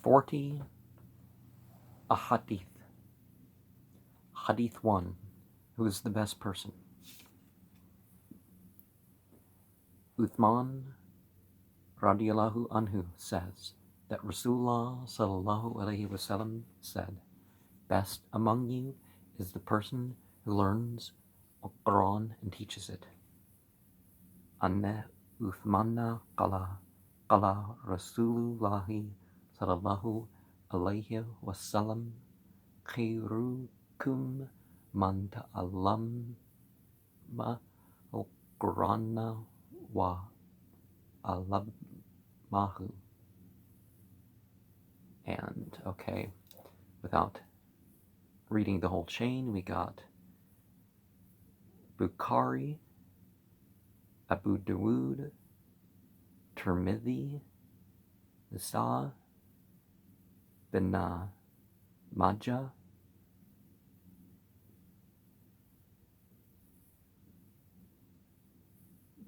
40 Ahadith. Hadith 1. Who is the best person? Uthman radiyallahu anhu says that Rasulullah sallallahu alaihi wasallam said, "Best among you is the person who learns Al-Quran and teaches it." Anna Uthmanna qala Rasulullahi sallallahu alaihi wasallam, khairukum man ta'allama al-Qur'ana wa allamahu. And okay, without reading the whole chain, we got Bukhari, Abu Dawood, Tirmidhi, Nisa, Bin Majah,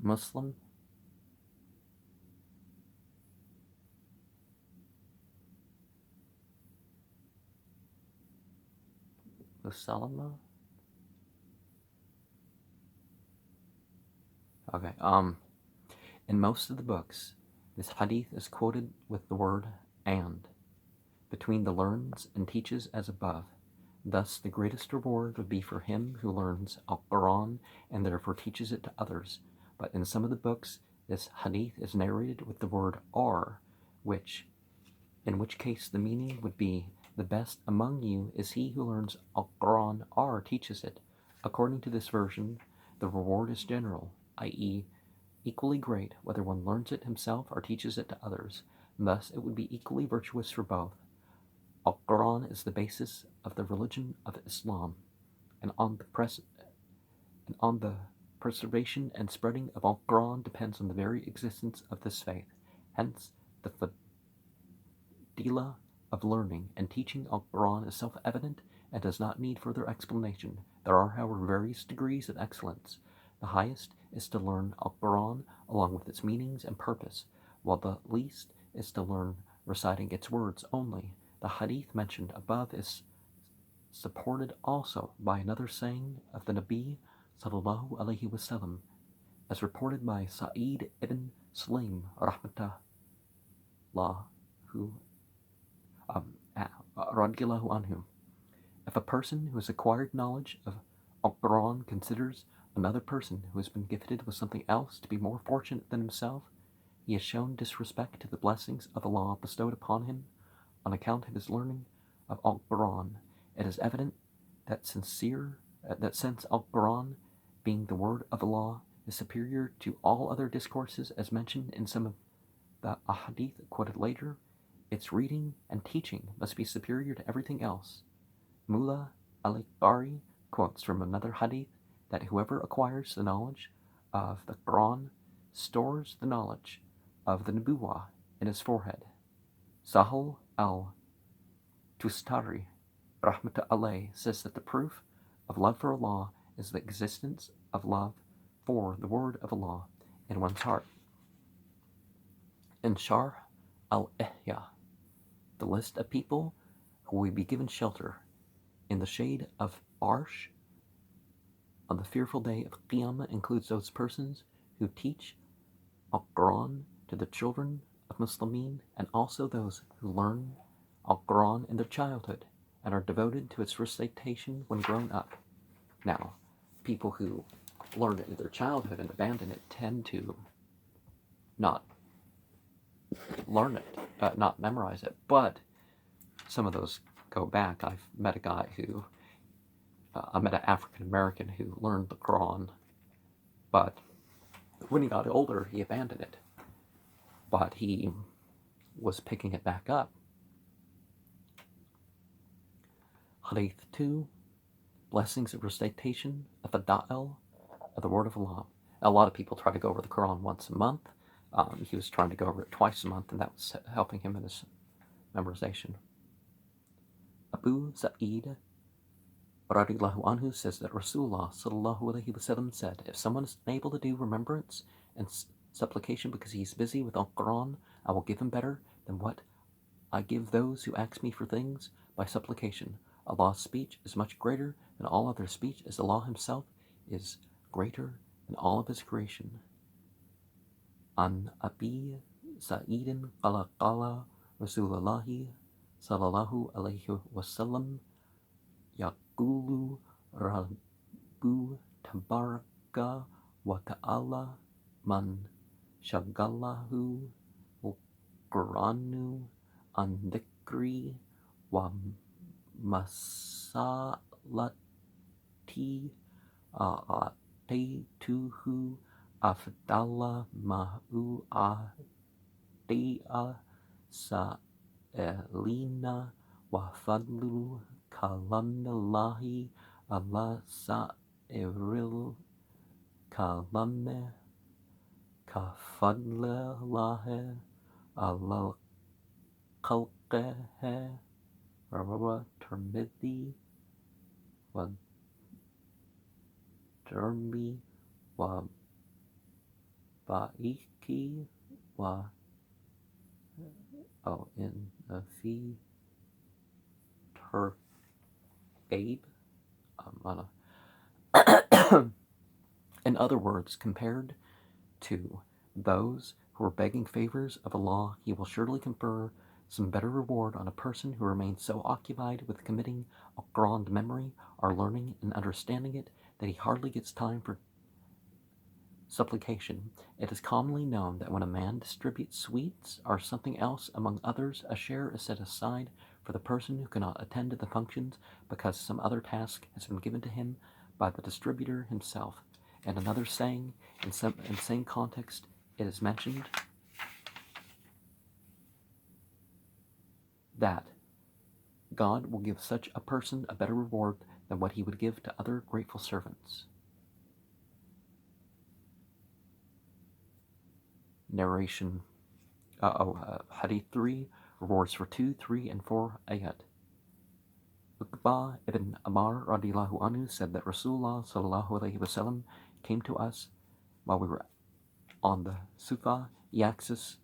Muslim, Musalama. Okay, in most of the books, this hadith is quoted with the word "and" between the learns and teaches as above. Thus, the greatest reward would be for him who learns Al-Quran and therefore teaches it to others. But in some of the books, this hadith is narrated with the word "or," in which case the meaning would be, "The best among you is he who learns Al-Quran or teaches it." According to this version, the reward is general, i.e., equally great whether one learns it himself or teaches it to others. Thus, it would be equally virtuous for both. Al-Quran is the basis of the religion of Islam, and on the preservation and spreading of Al-Quran depends on the very existence of this faith. Hence, the fadilah of learning and teaching Al-Quran is self-evident and does not need further explanation. There are, however, various degrees of excellence. The highest is to learn Al-Quran along with its meanings and purpose, while the least is to learn reciting its words only. The hadith mentioned above is supported also by another saying of the Nabi sallallahu alaihi wasallam, as reported by Sa'id ibn Sulaim rahmatullah radiyallahu anhu. If a person who has acquired knowledge of Al-Quran considers another person who has been gifted with something else to be more fortunate than himself, he has shown disrespect to the blessings of Allah bestowed upon him on account of his learning of Al-Quran. It is evident that since Al-Quran, being the word of Allah, is superior to all other discourses as mentioned in some of the Ahadith quoted later, its reading and teaching must be superior to everything else. Mullah al-Bari quotes from another hadith that whoever acquires the knowledge of the Quran stores the knowledge of the Nubuwah in his forehead. Sahal al-Tustari rahmatullah says that the proof of love for Allah is the existence of love for the word of Allah in one's heart. In Sharh al-Ihya, the list of people who will be given shelter in the shade of Arsh on the fearful day of Qiyamah includes those persons who teach Al-Quran to the children of Muslimin, and also those who learn Al-Quran in their childhood and are devoted to its recitation when grown up. Now, people who learn it in their childhood and abandon it tend to not learn it, not memorize it, but some of those go back. I've met a guy who, I met an African American who learned the Quran, but when he got older, he abandoned it. But he was picking it back up. Hadith 2, blessings of recitation of Fadail of the Word of Allah. A lot of people try to go over the Quran once a month. He was trying to go over it twice a month, and that was helping him in his memorization. Abu Sa'id radiyallahu anhu says that Rasulullah sallallahu alaihi wasallam said, "If someone is unable to do remembrance and supplication because he is busy with Al-Quran, I will give him better than what I give those who ask me for things by supplication. Allah's speech is much greater than all other speech, as Allah Himself is greater than all of His creation. An Abi Sa'idin qala qala Rasulullahi sallallahu alayhi wasallam yaqulu Rabbu tabaraka wa ta'ala man shagalahu Quranu an dhikri wa masalati a'taituhu afdala ma'u a'ti'a sa'ilina wa fadlu kalamillahi ala sa'iril kalame ka fadlillahi ala khalqihi rawahu Tirmidhi wa Darmi wa Baiki wa in fi Turgabe. In other words, compared to those who are begging favors of Allah, He will surely confer some better reward on a person who remains so occupied with committing a grand memory or learning and understanding it that he hardly gets time for supplication. It is commonly known that when a man distributes sweets or something else among others, a share is set aside for the person who cannot attend to the functions because some other task has been given to him by the distributor himself. And another saying, in the same context, it is mentioned that God will give such a person a better reward than what He would give to other grateful servants. Narration. Hadith 3, rewards for 2, 3, and 4 ayat. Uqba ibn Amar radiallahu anhu said that Rasulullah sallallahu alayhi wasallam came to us while we were on the Sufa. He asked us,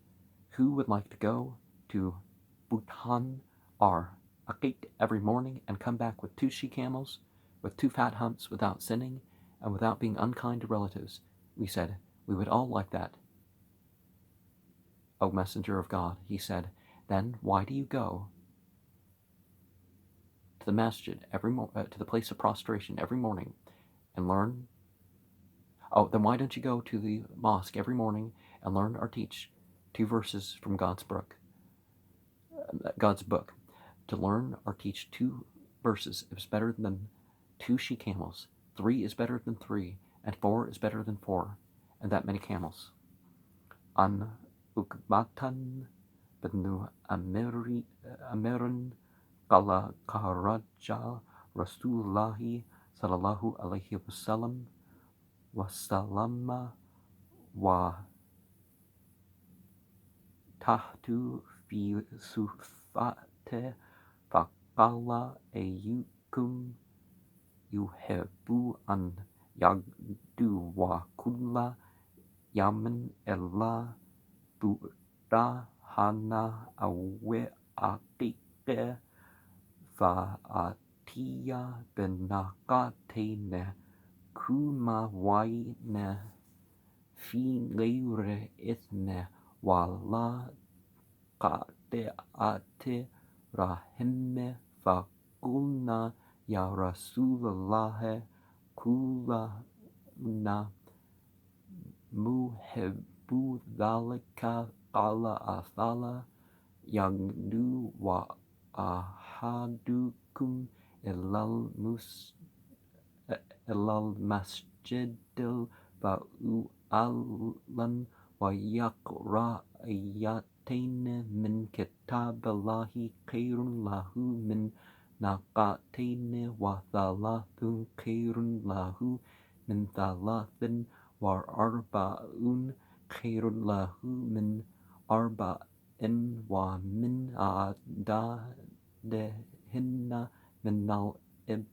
who would like to go to Bhutan or Aqiq every morning and come back with 2 she-camels, with 2 fat humps, without sinning, and without being unkind to relatives? We said, we would all like that, O Messenger of God. He said, then why do you go to the masjid to the place of prostration every morning and learn? Then why don't you go to the mosque every morning and learn or teach 2 verses from God's book? To learn or teach 2 verses is better than 2 she-camels. 3 is better than 3, and 4 is better than 4, and that many camels. An Uqbatan bin Amirin qala kharaja Rasulullahi sallallahu alayhi wasallam wasallama wa tahtu fi sufate faqala ayyukum yuhibbu an yagdu wa kulla yamin illa burahana awe aqiqe fa atiya binaqatene kuma waine fi ghayri ithne wala qati'ati rahime faqulna ya Rasulullah kullana muhibbu dhalika qala afala yagdu wa ahadukum ilal masjidil fa'u'alan wa yaqra ayatayn min kitabillahi khairun lahu min naqatayn wa thalathun khairun lahu min thalathin wa arba'un khairun lahu min arba'in wa min a'dadehinna min al-ibillah.